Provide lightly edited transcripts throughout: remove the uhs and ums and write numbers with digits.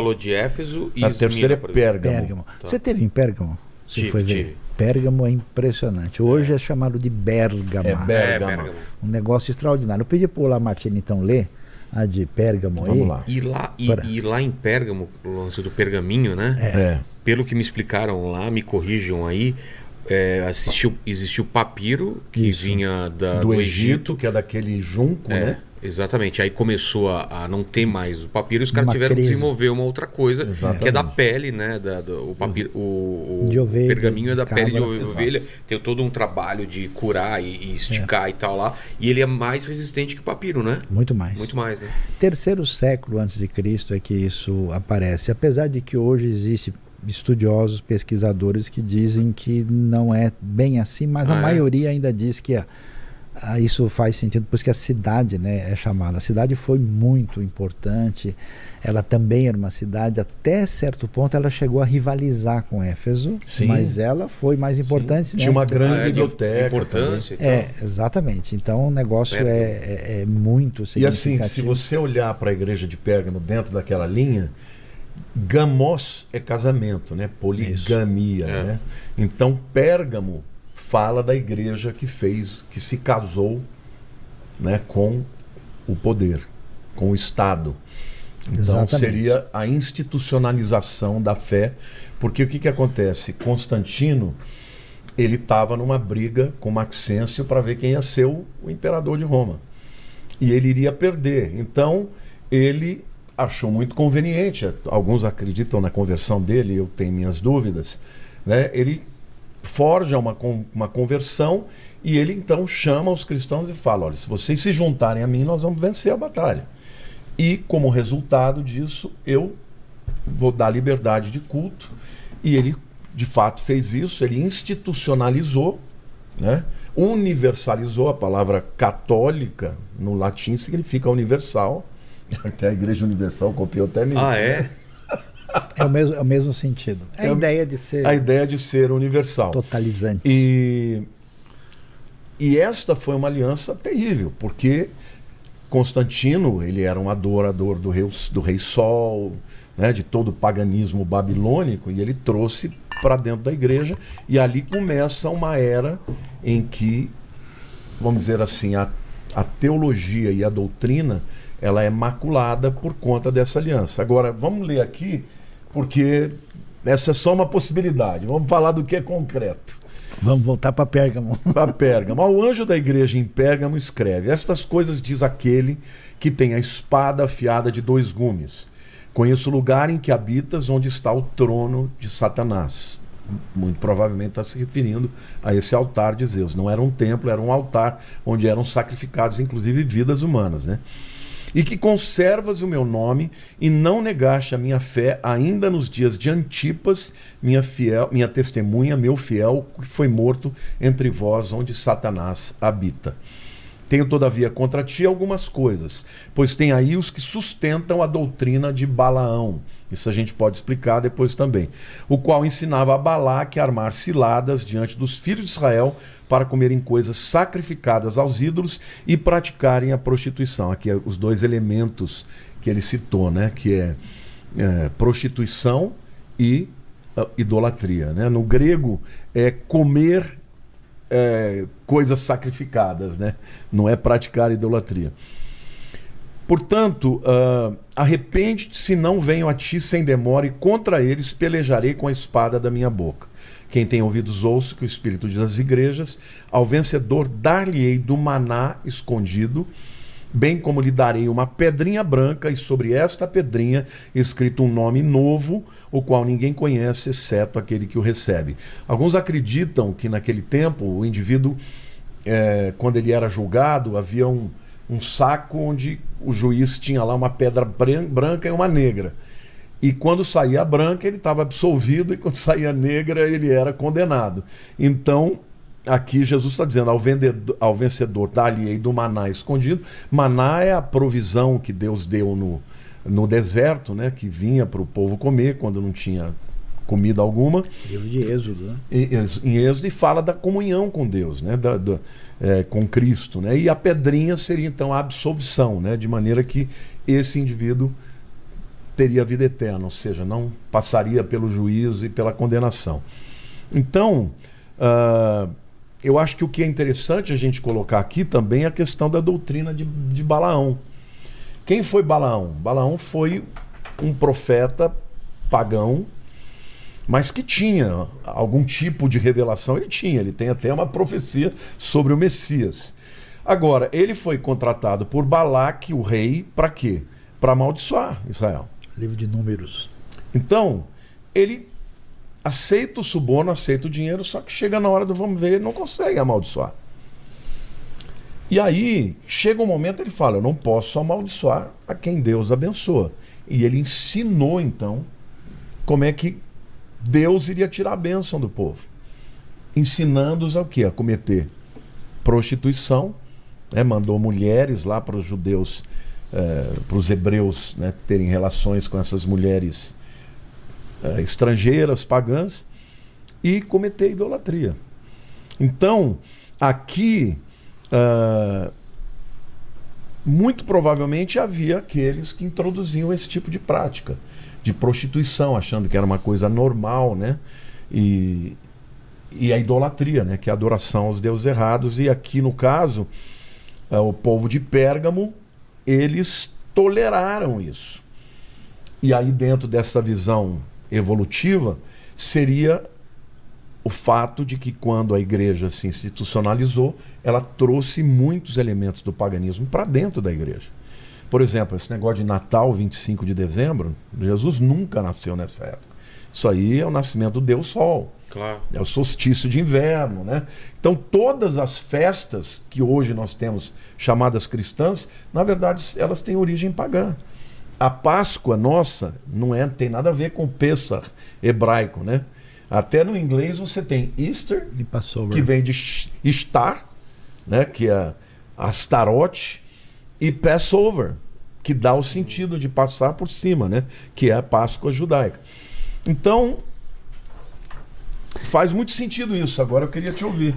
Falou de Éfeso e A terceira é Esmirna, por exemplo. Pérgamo. Tá. Você teve em Pérgamo? Você Tive, foi ver? tive. Pérgamo é impressionante. Hoje é chamado de Bérgama. É Bérgamo. Pérgamo. Um negócio extraordinário. Eu pedi para o Lamartine então ler a de Pérgamo aí. Vamos lá. E lá em Pérgamo, o lance do pergaminho, né? É. Pelo que me explicaram lá, me corrijam aí, existiu papiro que Isso. vinha Do Egito, que é daquele junco, né? Exatamente. Aí começou a não ter mais o papiro e os caras Uma tiveram que crise. desenvolver uma outra coisa, Exatamente. que é da pele, né? O papiro, De ovelha, pergaminho é da de pele de cabra. ovelha. Tem todo um trabalho de curar e esticar e tal lá. E ele é mais resistente que o papiro, né? Muito mais. Muito mais, né? Terceiro século antes de Cristo é que isso aparece. Apesar de que hoje existe estudiosos, pesquisadores que dizem que não é bem assim, mas a maioria ainda diz que isso faz sentido, por isso que a cidade, né, é chamada. A cidade foi muito importante, ela também era uma cidade, até certo ponto ela chegou a rivalizar com Éfeso, Sim. mas ela foi mais importante. Tinha uma grande de biblioteca. importância e tal. Exatamente. Então o negócio Pérgamo. é muito E significativo. assim, se você olhar para a igreja de Pérgamo dentro daquela linha, gamos é casamento, né? Poligamia, Isso. né? Então Pérgamo fala da igreja que se casou, né, com o poder, com o Estado. Então Exatamente. seria a institucionalização da fé, porque o que acontece? Constantino, ele estava numa briga com Maxêncio para ver quem ia ser o imperador de Roma. E ele iria perder. Então ele achou muito conveniente, alguns acreditam na conversão dele, eu tenho minhas dúvidas, né? Ele forja uma conversão e ele então chama os cristãos e fala: olha, se vocês se juntarem a mim, nós vamos vencer a batalha. E como resultado disso, eu vou dar liberdade de culto. E ele de fato fez isso, ele institucionalizou, né? Universalizou. A palavra católica no latim significa universal. Até a Igreja Universal copiou até nisso. Ah, é? É o mesmo sentido. É a ideia de ser A ideia de ser universal. totalizante. E esta foi uma aliança terrível, porque Constantino, ele era um adorador do rei Sol, né, de todo o paganismo babilônico, e ele trouxe para dentro da igreja, e ali começa uma era em que, vamos dizer assim, a teologia e a doutrina, ela é maculada por conta dessa aliança. Agora, vamos ler aqui, porque essa é só uma possibilidade. Vamos falar do que é concreto. Vamos voltar para Pérgamo. Para Pérgamo. O anjo da igreja em Pérgamo escreve: estas coisas diz aquele que tem a espada afiada de 2 gumes. Conheço o lugar em que habitas, onde está o trono de Satanás. Muito provavelmente está se referindo a esse altar de Zeus. Não era um templo, era um altar onde eram sacrificados, inclusive, vidas humanas, né? E que conservas o meu nome e não negaste a minha fé ainda nos dias de Antipas, minha testemunha, meu fiel, que foi morto entre vós, onde Satanás habita. Tenho, todavia, contra ti algumas coisas, pois tem aí os que sustentam a doutrina de Balaão. Isso a gente pode explicar depois também. O qual ensinava a Balaque a armar ciladas diante dos filhos de Israel para comerem coisas sacrificadas aos ídolos e praticarem a prostituição. Aqui os 2 elementos que ele citou, né? Que é prostituição e idolatria, né? No grego é comer coisas sacrificadas, né? Não é praticar idolatria. Portanto, arrepende-te, se não venho a ti sem demora, e contra eles pelejarei com a espada da minha boca. Quem tem ouvidos ouça que o Espírito diz às igrejas: ao vencedor dar-lhe-ei do maná escondido, bem como lhe darei uma pedrinha branca, e sobre esta pedrinha escrito um nome novo, o qual ninguém conhece, exceto aquele que o recebe. Alguns acreditam que naquele tempo o indivíduo, quando ele era julgado, havia um saco onde o juiz tinha lá uma pedra branca e uma negra. E quando saía a branca, ele estava absolvido, e quando saía a negra, ele era condenado. Então, aqui Jesus está dizendo: ao vencedor dar-lhe-ei do maná escondido. Maná é a provisão que Deus deu no deserto, né, que vinha para o povo comer quando não tinha comida alguma. Livro de Êxodo, né? Em Êxodo, e fala da comunhão com Deus, né, com Cristo, né? E a pedrinha seria então a absolvição, né, de maneira que esse indivíduo teria vida eterna, ou seja, não passaria pelo juízo e pela condenação. Então, eu acho que o que é interessante a gente colocar aqui também é a questão da doutrina de Balaão. Quem foi Balaão? Balaão foi um profeta pagão, mas que tinha algum tipo de revelação. Ele tem até uma profecia sobre o Messias. Agora, ele foi contratado por Balaque, o rei, para quê? Para amaldiçoar Israel. Livro de Números. Então, ele aceita o suborno, aceita o dinheiro, só que chega na hora do vamos ver, ele não consegue amaldiçoar. E aí, chega um momento, ele fala, eu não posso amaldiçoar a quem Deus abençoa. E ele ensinou, então, como é que Deus iria tirar a bênção do povo. Ensinando-os ao quê? A cometer prostituição, né? Mandou mulheres lá para os judeus, para os hebreus, né, terem relações com essas mulheres estrangeiras, pagãs, e cometer idolatria. Então, aqui, muito provavelmente havia aqueles que introduziam esse tipo de prática de prostituição, achando que era uma coisa normal, né? E a idolatria, né? Que é a adoração aos deuses errados. E aqui, no caso, o povo de Pérgamo, eles toleraram isso. E aí, dentro dessa visão evolutiva, seria o fato de que quando a igreja se institucionalizou, ela trouxe muitos elementos do paganismo para dentro da igreja. Por exemplo, esse negócio de Natal, 25 de dezembro, Jesus nunca nasceu nessa época. Isso aí é o nascimento do Deus Sol. Claro. É o solstício de inverno, né? Então, todas as festas que hoje nós temos chamadas cristãs, na verdade, elas têm origem pagã. A Páscoa nossa tem nada a ver com Pessah hebraico, né? Até no inglês você tem Easter, que vem de Star, né? Que é Astarote, e Passover, que dá o sentido de passar por cima, né? Que é a Páscoa judaica. Então, faz muito sentido isso. Agora eu queria te ouvir.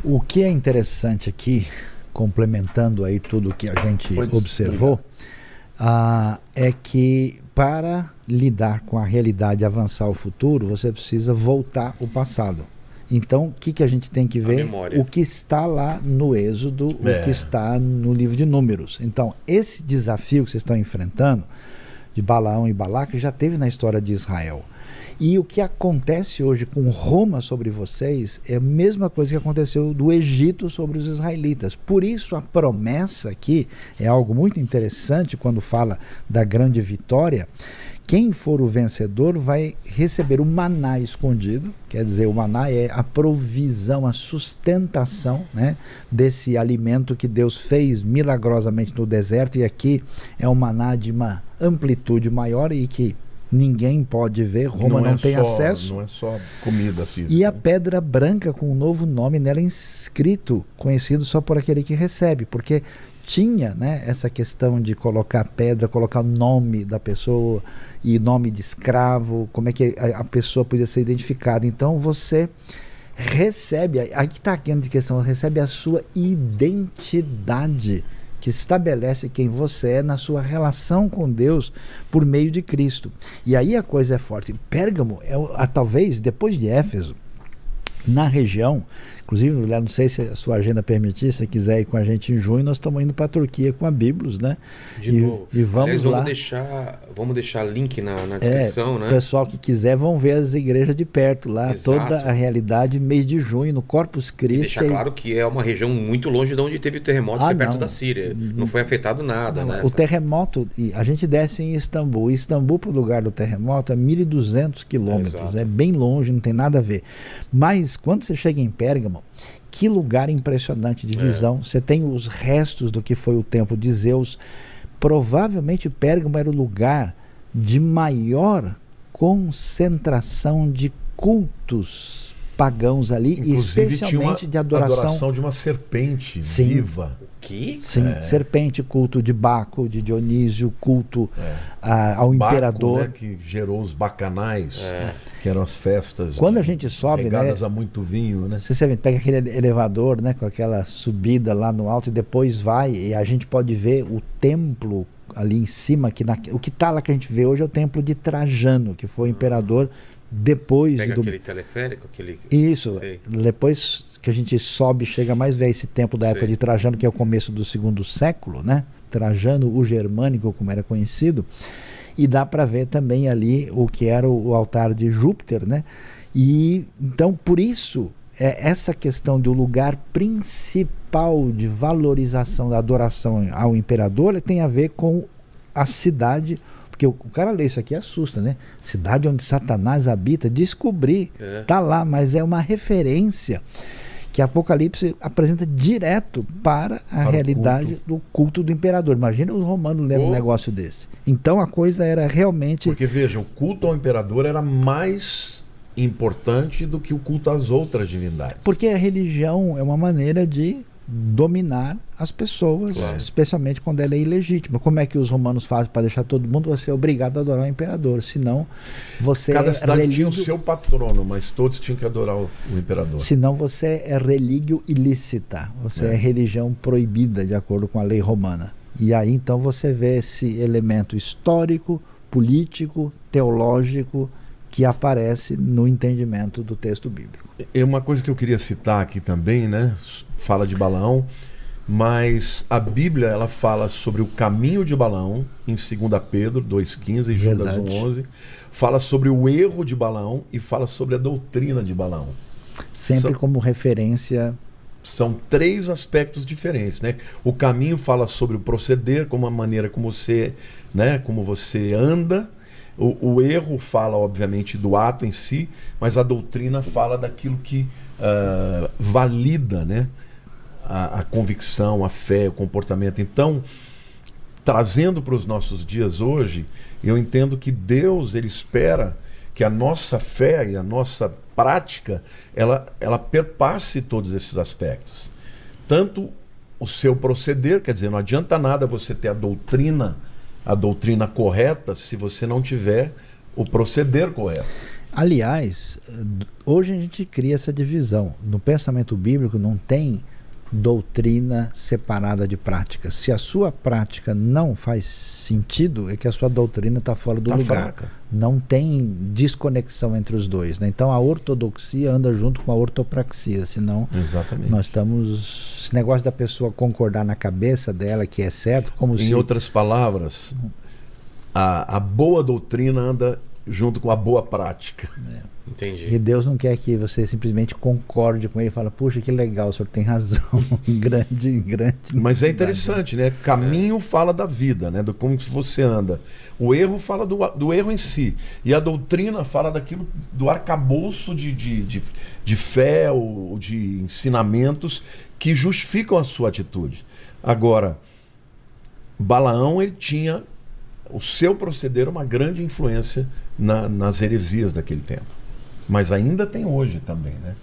O que é interessante aqui, complementando aí tudo que a gente observou, é que para lidar com a realidade e avançar o futuro, você precisa voltar o passado. Então, o que a gente tem que ver? O que está lá no Êxodo, o que está no livro de Números. Então, esse desafio que vocês estão enfrentando, de Balaão e Balaque, já teve na história de Israel. E o que acontece hoje com Roma sobre vocês é a mesma coisa que aconteceu do Egito sobre os israelitas. Por isso a promessa aqui é algo muito interessante quando fala da grande vitória. Quem for o vencedor vai receber o maná escondido, quer dizer, o maná é a provisão, a sustentação, né, desse alimento que Deus fez milagrosamente no deserto, e aqui é um maná de uma amplitude maior e que ninguém pode ver, Roma não tem acesso. Não é só comida física. E a pedra branca com um novo nome nela inscrito, conhecido só por aquele que recebe, porque tinha, né, essa questão de colocar pedra, colocar o nome da pessoa e nome de escravo, como é que a pessoa podia ser identificada. Então você recebe, aqui está a grande questão, recebe a sua identidade, que estabelece quem você é na sua relação com Deus por meio de Cristo. E aí a coisa é forte. Pérgamo, talvez depois de Éfeso, na região, inclusive, não sei se a sua agenda permitir, se você quiser ir com a gente em junho, nós estamos indo para a Turquia com a Biblos, né? De novo. E vamos lá. Vamos deixar link na descrição, né? O pessoal que quiser vão ver as igrejas de perto lá, Exato. Toda a realidade, mês de junho, no Corpus Christi. E deixar claro que é uma região muito longe de onde teve o terremoto, que é perto da Síria. Não foi afetado nada, né? O terremoto, a gente desce em Istambul. Istambul, para o lugar do terremoto, é 1.200 quilômetros. É bem longe, não tem nada a ver. Mas quando você chega em Pérgamo, que lugar impressionante de visão. Você tem os restos do que foi o templo de Zeus. Provavelmente Pérgamo era o lugar de maior concentração de cultos pagãos ali, inclusive, especialmente tinha de adoração de uma serpente viva. Que? Sim, serpente, culto de Baco, de Dionísio, culto ao imperador. Baco, né, que gerou os bacanais, que eram as festas. Quando a gente sobe, regadas né, a muito vinho, né? Você pega aquele elevador, né, com aquela subida lá no alto e depois vai, e a gente pode ver o templo ali em cima, o que está lá que a gente vê hoje é o templo de Trajano, que foi o imperador depois Pega aquele teleférico, aquele... Isso, Sei. depois que a gente sobe, chega mais velho esse templo da época Sei. de Trajano, que é o começo do 2º século, né? Trajano, o Germânico, como era conhecido, e dá para ver também ali o que era o altar de Júpiter, né? E então, por isso, essa questão do lugar principal de valorização da adoração ao imperador tem a ver com a cidade, porque o cara lê isso aqui e assusta, né? Cidade onde Satanás habita, descobrir, tá lá, mas é uma referência que Apocalipse apresenta direto para a realidade do culto do imperador. Imagina os romanos lendo um negócio desse. Então a coisa era realmente... Porque vejam, o culto ao imperador era mais importante do que o culto às outras divindades. Porque a religião é uma maneira de dominar as pessoas, claro, especialmente quando ela é ilegítima. Como é que os romanos fazem para deixar todo mundo? Você é obrigado a adorar o imperador, senão você Cada cidade relíquio... tinha o seu patrono, mas todos tinham que adorar o imperador. Senão você é relíquio ilícita, você é religião proibida de acordo com a lei romana. E aí então você vê esse elemento histórico, político, teológico que aparece no entendimento do texto bíblico. É uma coisa que eu queria citar aqui também, né? Fala de Balaão, mas a Bíblia ela fala sobre o caminho de Balaão em 2 Pedro 2,15 e Judas 1,11. Fala sobre o erro de Balaão e fala sobre a doutrina de Balaão. Sempre como referência. São 3 aspectos diferentes, né? O caminho fala sobre o proceder, como a maneira como você, né, como você anda. O erro fala, obviamente, do ato em si, mas a doutrina fala daquilo que valida, né, a convicção, a fé, o comportamento. Então, trazendo para os nossos dias hoje, eu entendo que Deus ele espera que a nossa fé e a nossa prática ela perpasse todos esses aspectos. Tanto o seu proceder, quer dizer, não adianta nada você ter a doutrina correta se você não tiver o proceder correto. Aliás, hoje a gente cria essa divisão. No pensamento bíblico não tem doutrina separada de prática. Se a sua prática não faz sentido, é que a sua doutrina está fora do lugar. Fraca. Não tem desconexão entre os dois, né? Então a ortodoxia anda junto com a ortopraxia, senão Exatamente. nós estamos... Esse negócio da pessoa concordar na cabeça dela que é certo, como em outras palavras, a boa doutrina anda junto com a boa prática. Entendi. E Deus não quer que você simplesmente concorde com ele e fala, puxa, que legal, o senhor tem razão. grande. Mas é interessante, né? Caminho fala da vida, né? Do como você anda. O erro fala do erro em si. E a doutrina fala daquilo, do arcabouço de fé ou de ensinamentos que justificam a sua atitude. Agora, Balaão, ele tinha o seu proceder uma grande influência nas heresias daquele tempo. Mas ainda tem hoje também, né?